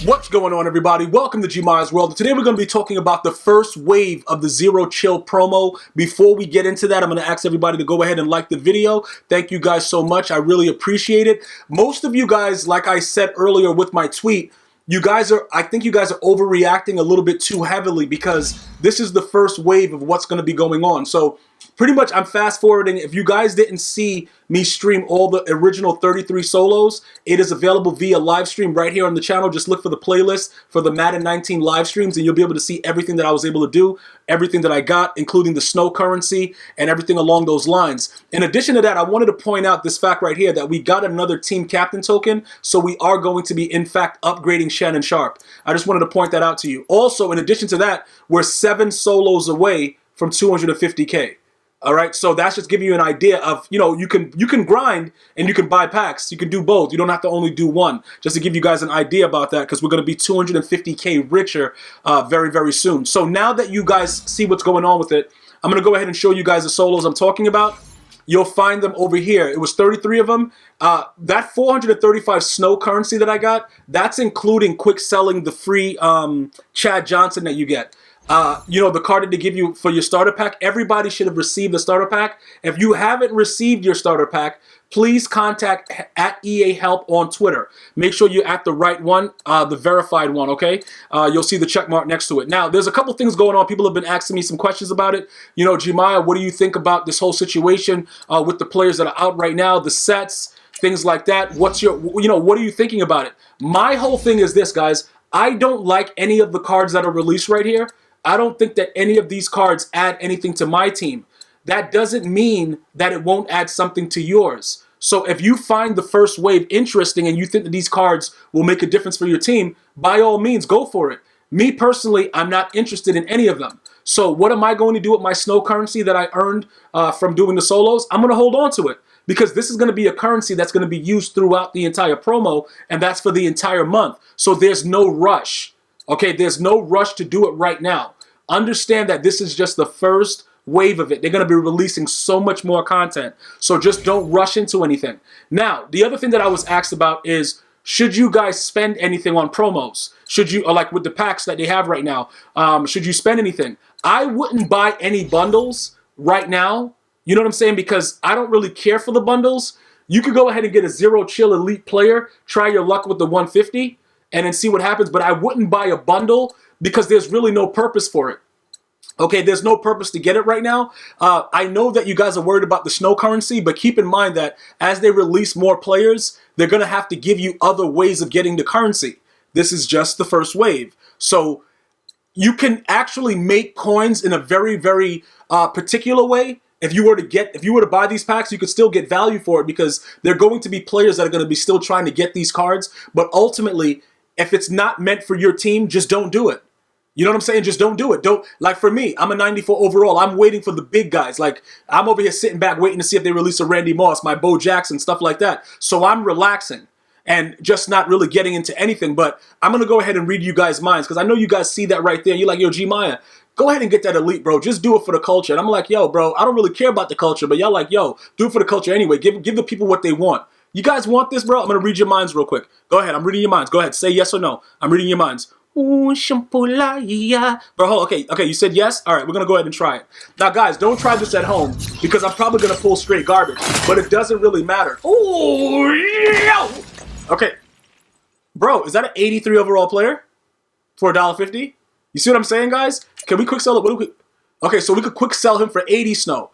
What's going on, everybody? Welcome to GmiasWorld. Today we're going to be talking about the first wave of the ZEROCHILL promo. Before we get into that, I'm going to ask everybody to go ahead and like the video. Thank you guys so much. I really appreciate it. Most of you guys, like I said earlier with my tweet, I think you guys are overreacting a little bit too heavily because this is the first wave of what's going to be going on. So pretty much I'm fast forwarding. If you guys didn't see me stream all the original 33 solos, it is available via live stream right here on the channel. Just look for the playlist for the Madden 19 live streams and you'll be able to see everything that I was able to do, everything that I got, including the snow currency and everything along those lines. In addition to that, I wanted to point out this fact right here that we got another team captain token, so we are going to be in fact upgrading Shannon Sharp. I just wanted to point that out to you. Also, in addition to that, we're 7 solos away from 250K. All right, so that's just giving you an idea of, you know, you can grind and you can buy packs. You can do both. You don't have to only do one. Just to give you guys an idea about that, because we're going to be 250K richer very, very soon. So now that you guys see what's going on with it, I'm going to go ahead and show you guys the solos I'm talking about. You'll find them over here. It was 33 of them. That 435 snow currency that I got, that's including quick selling the free Chad Johnson that you get. You know, the card that they give you for your starter pack. Everybody should have received the starter pack. If you haven't received your starter pack, please contact at EA Help on Twitter. Make sure you're at the right one, the verified one, okay? You'll see the check mark next to it. Now, there's a couple things going on. People have been asking me some questions about it. You know, Gmia, what do you think about this whole situation with the players that are out right now, the sets, things like that? What's your, you know, what are you thinking about it? My whole thing is this, guys. I don't like any of the cards that are released right here. I don't think that any of these cards add anything to my team. That doesn't mean that it won't add something to yours. So if you find the first wave interesting and you think that these cards will make a difference for your team, by all means, go for it. Me personally, I'm not interested in any of them. So what am I going to do with my snow currency that I earned from doing the solos? I'm going to hold on to it because this is going to be a currency that's going to be used throughout the entire promo, and that's for the entire month. So there's no rush. Okay, there's no rush to do it right now. Understand that this is just the first wave of it. They're going to be releasing so much more content. So just don't rush into anything. Now, the other thing that I was asked about is, should you guys spend anything on promos? Should you, or like with the packs that they have right now, should you spend anything? I wouldn't buy any bundles right now. You know what I'm saying? Because I don't really care for the bundles. You could go ahead and get a ZEROCHILL Elite player, try your luck with the 150, and then see what happens. But I wouldn't buy a bundle because there's really no purpose for it. Okay, there's no purpose to get it right now. I know that you guys are worried about the snow currency, but keep in mind that as they release more players, they're going to have to give you other ways of getting the currency. This is just the first wave. So you can actually make coins in a very, very particular way. If you were to buy these packs, you could still get value for it because there are going to be players that are going to be still trying to get these cards. But ultimately, if it's not meant for your team, just don't do it. You know what I'm saying? Just don't do it. Don't, like for me, I'm a 94 overall. I'm waiting for the big guys. Like I'm over here sitting back waiting to see if they release a Randy Moss, my Bo Jackson, stuff like that. So I'm relaxing and just not really getting into anything. But I'm going to go ahead and read you guys' minds because I know you guys see that right there. You're like, yo, Gmia, go ahead and get that elite, bro. Just do it for the culture. And I'm like, yo, bro, I don't really care about the culture. But y'all like, yo, do it for the culture anyway. Give the people what they want. You guys want this, bro? I'm going to read your minds real quick. Go ahead. I'm reading your minds. Go ahead. Say yes or no. I'm reading your minds. Bro, okay, you said yes? All right, we're going to go ahead and try it. Now, guys, don't try this at home because I'm probably going to pull straight garbage, but it doesn't really matter. Oh, yeah. Okay. Bro, is that an 83 overall player for $1.50? You see what I'm saying, guys? Can we quick sell it? Okay, so we could quick sell him for 80 snow.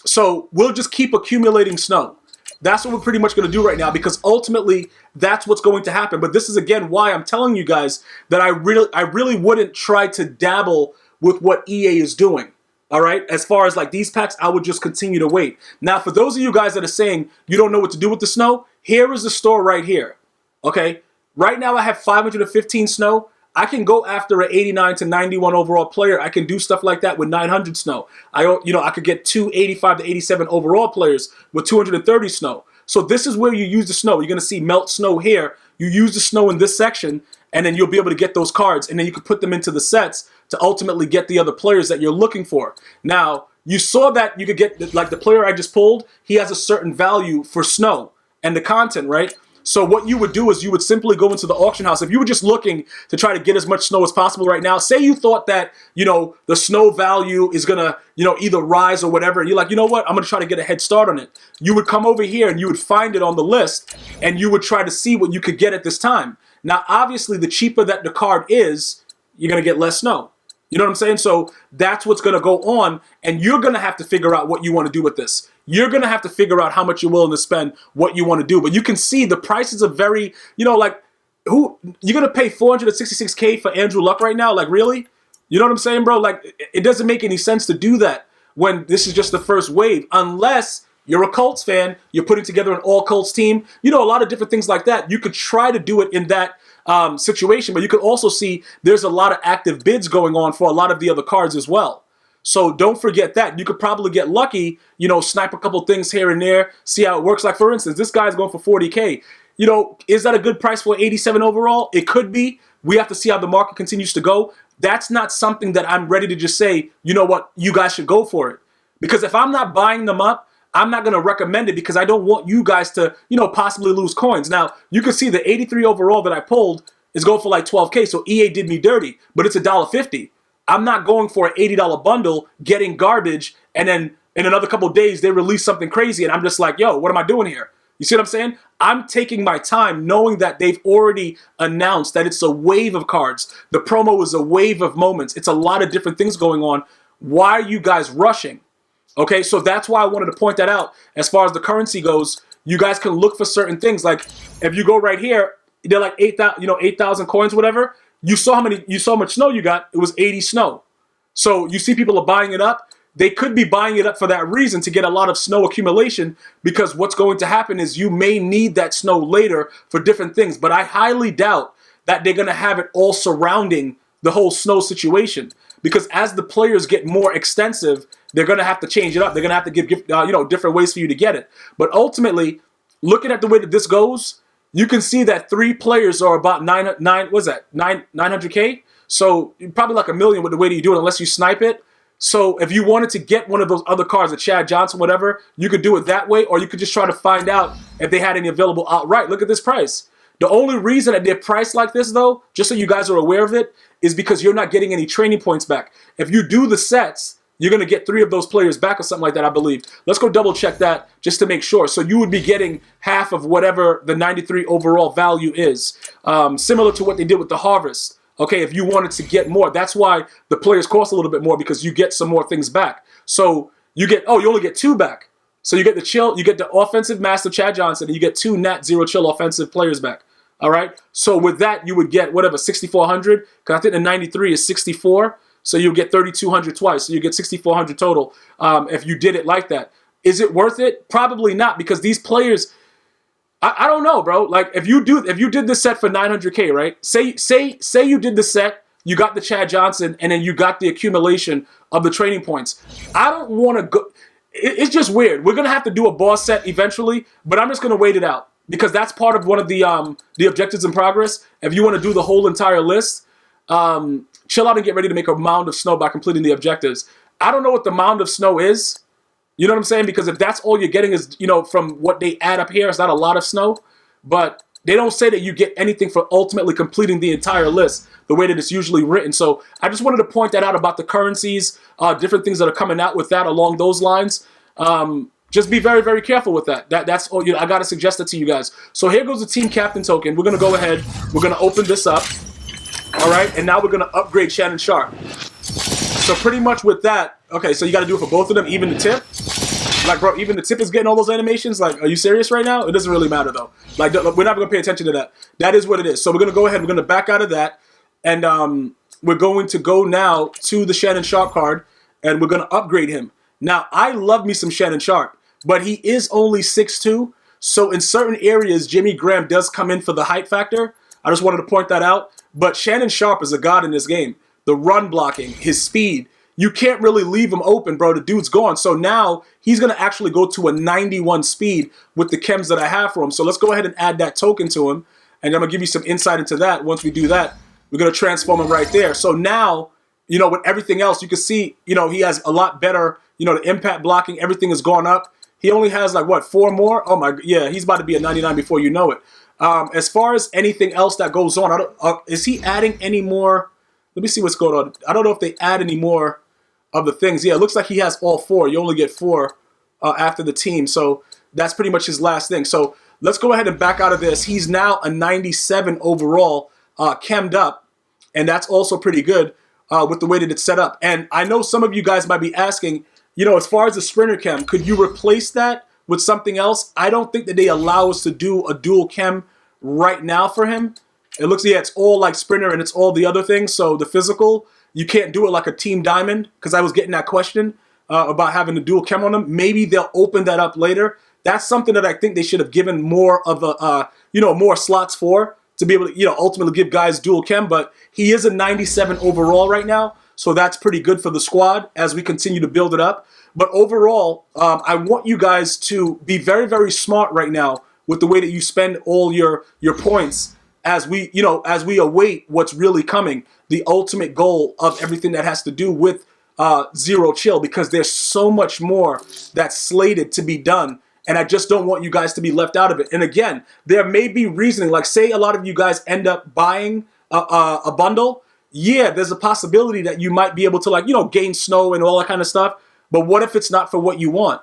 So we'll just keep accumulating snow. That's what we're pretty much going to do right now because ultimately that's what's going to happen. But this is again why I'm telling you guys that I really wouldn't try to dabble with what EA is doing. All right, as far as like these packs, I would just continue to wait. Now, for those of you guys that are saying you don't know what to do with the snow, here is the store right here. Okay, right now I have 515 snow. I can go after an 89 to 91 overall player. I can do stuff like that with 900 snow. I could get 285 to 87 overall players with 230 snow. So this is where you use the snow. You're going to see melt snow here. You use the snow in this section, and then you'll be able to get those cards, and then you can put them into the sets to ultimately get the other players that you're looking for. Now, you saw that you could get, like the player I just pulled, he has a certain value for snow and the content, right? So what you would do is you would simply go into the auction house. If you were just looking to try to get as much snow as possible right now, say you thought that, you know, the snow value is going to, you know, either rise or whatever. You're like, you know what? I'm going to try to get a head start on it. You would come over here and you would find it on the list and you would try to see what you could get at this time. Now, obviously, the cheaper that the card is, you're going to get less snow. You know what I'm saying? So that's what's going to go on, and you're going to have to figure out what you want to do with this. You're going to have to figure out how much you're willing to spend, what you want to do. But you can see the prices are very, you know, like, who you're going to pay $466K for Andrew Luck right now? Like, really? You know what I'm saying, bro? Like, it doesn't make any sense to do that when this is just the first wave, unless you're a Colts fan, you're putting together an all Colts team. You know, a lot of different things like that. You could try to do it in that situation, but you could also see there's a lot of active bids going on for a lot of the other cards as well. So don't forget that. You could probably get lucky, you know, snipe a couple things here and there, see how it works. Like, for instance, this guy's going for 40K. You know, is that a good price for 87 overall? It could be. We have to see how the market continues to go. That's not something that I'm ready to just say, you know what, you guys should go for it. Because if I'm not buying them up, I'm not going to recommend it because I don't want you guys to, you know, possibly lose coins. Now, you can see the 83 overall that I pulled is going for like 12K, so EA did me dirty, but it's $1.50. I'm not going for an $80 bundle, getting garbage, and then in another couple of days, they release something crazy, and I'm just like, yo, what am I doing here? You see what I'm saying? I'm taking my time knowing that they've already announced that it's a wave of cards. The promo is a wave of moments. It's a lot of different things going on. Why are you guys rushing? Okay, so that's why I wanted to point that out. As far as the currency goes, you guys can look for certain things. Like if you go right here, they're like 8,000, you know, 8,000 coins, whatever. You saw how much snow you got. It was 80 snow. So you see people are buying it up. They could be buying it up for that reason, to get a lot of snow accumulation, because what's going to happen is you may need that snow later for different things. But I highly doubt that they're going to have it all surrounding the whole snow situation, because as the players get more extensive, they're going to have to change it up. They're going to have to give you know, different ways for you to get it. But ultimately, looking at the way that this goes, you can see that 3 players are about 900K. So probably like $1 million with the way that you do it, unless you snipe it. So if you wanted to get one of those other cards, a Chad Johnson, whatever, you could do it that way, or you could just try to find out if they had any available outright. Look at this price. The only reason that they're priced like this, though, just so you guys are aware of it, is because you're not getting any training points back. If you do the sets, you're going to get 3 of those players back or something like that, I believe. Let's go double check that just to make sure. So you would be getting half of whatever the 93 overall value is, similar to what they did with the Harvest. Okay, if you wanted to get more, that's why the players cost a little bit more, because you get some more things back. So you get, oh, you only get 2 back. So you get the chill, you get the offensive master Chad Johnson, and you get 2 Nat Zero Chill offensive players back. All right. So with that, you would get whatever, 6,400. Because I think the 93 is 64. So you get 3,200 twice. So you get 6,400 total if you did it like that. Is it worth it? Probably not, because these players, I don't know, bro. Like if you did this set for 900K, right? Say you did the set, you got the Chad Johnson, and then you got the accumulation of the training points. I don't want to go. It's just weird. We're gonna have to do a boss set eventually, but I'm just gonna wait it out, because that's part of one of the objectives in progress. If you want to do the whole entire list, chill out and get ready to make a mound of snow by completing the objectives. I don't know what the mound of snow is. You know what I'm saying? Because if that's all you're getting is, you know, from what they add up here, it's not a lot of snow. But they don't say that you get anything for ultimately completing the entire list the way that it's usually written. So I just wanted to point that out about the currencies, different things that are coming out with that along those lines. Just be very, very careful with that. That's all. You know, I got to suggest that to you guys. So here goes the team captain token. We're going to go ahead. We're going to open this up. All right. And now we're going to upgrade Shannon Sharp. So pretty much with that, okay, so you got to do it for both of them, even the tip. Like, bro, even the tip is getting all those animations. Like, are you serious right now? It doesn't really matter, though. Like, we're not going to pay attention to that. That is what it is. So we're going to go ahead. We're going to back out of that. And we're going to go now to the Shannon Sharp card, and we're going to upgrade him. Now, I love me some Shannon Sharp, but he is only 6'2". So in certain areas, Jimmy Graham does come in for the height factor. I just wanted to point that out. But Shannon Sharp is a god in this game. The run blocking, his speed. You can't really leave him open, bro. The dude's gone. So now he's going to actually go to a 91 speed with the chems that I have for him. So let's go ahead and add that token to him. And I'm going to give you some insight into that. Once we do that, we're going to transform him right there. So now, you know, with everything else, you can see, you know, he has a lot better, you know, the impact blocking, everything has gone up. He only has like, what, 4 more? Oh, my, yeah, he's about to be a 99 before you know it. As far as anything else that goes on, I don't, is he adding any more? Let me see what's going on. I don't know if they add any more of the things. Yeah, it looks like he has all 4. You only get 4 after the team. So that's pretty much his last thing. So let's go ahead and back out of this. He's now a 97 overall, chemmed up. And that's also pretty good with the way that it's set up. And I know some of you guys might be asking, you know, as far as the sprinter chem, could you replace that with something else? I don't think that they allow us to do a dual chem right now for him. It looks, yeah, it's all like sprinter and it's all the other things. So the physical, you can't do it like a team diamond, because I was getting that question about having a dual chem on them. Maybe they'll open that up later. That's something that I think they should have given more of a, you know, more slots for, to be able to, you know, ultimately give guys dual chem. But he is a 97 overall right now. So that's pretty good for the squad as we continue to build it up. But overall, I want you guys to be very, very smart right now with the way that you spend all your points as we, you know, as we await what's really coming, the ultimate goal of everything that has to do with Zero Chill, because there's so much more that's slated to be done. And I just don't want you guys to be left out of it. And again, there may be reasoning, like say a lot of you guys end up buying a bundle. Yeah, there's a possibility that you might be able to, like, you know, gain snow and all that kind of stuff. But what if it's not for what you want?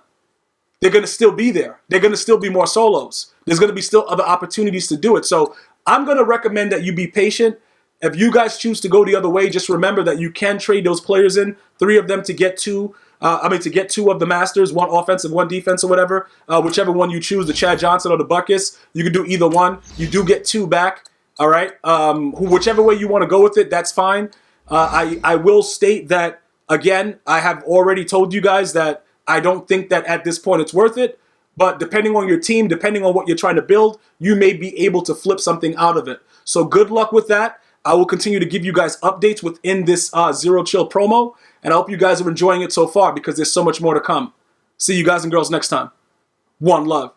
They're going to still be there. They're going to still be more solos. There's going to be still other opportunities to do it. So I'm going to recommend that you be patient. If you guys choose to go the other way, just remember that you can trade those players in, 3 of them to get 2. To get 2 of the Masters, 1 offensive, 1 defense or whatever. Whichever one you choose, the Chad Johnson or the Buckus, you can do either one. You do get 2 back, all right? Whichever way you want to go with it, that's fine. I will state that, again, I have already told you guys that I don't think that at this point it's worth it. But depending on your team, depending on what you're trying to build, you may be able to flip something out of it. So good luck with that. I will continue to give you guys updates within this Zero Chill promo. And I hope you guys are enjoying it so far, because there's so much more to come. See you guys and girls next time. One love.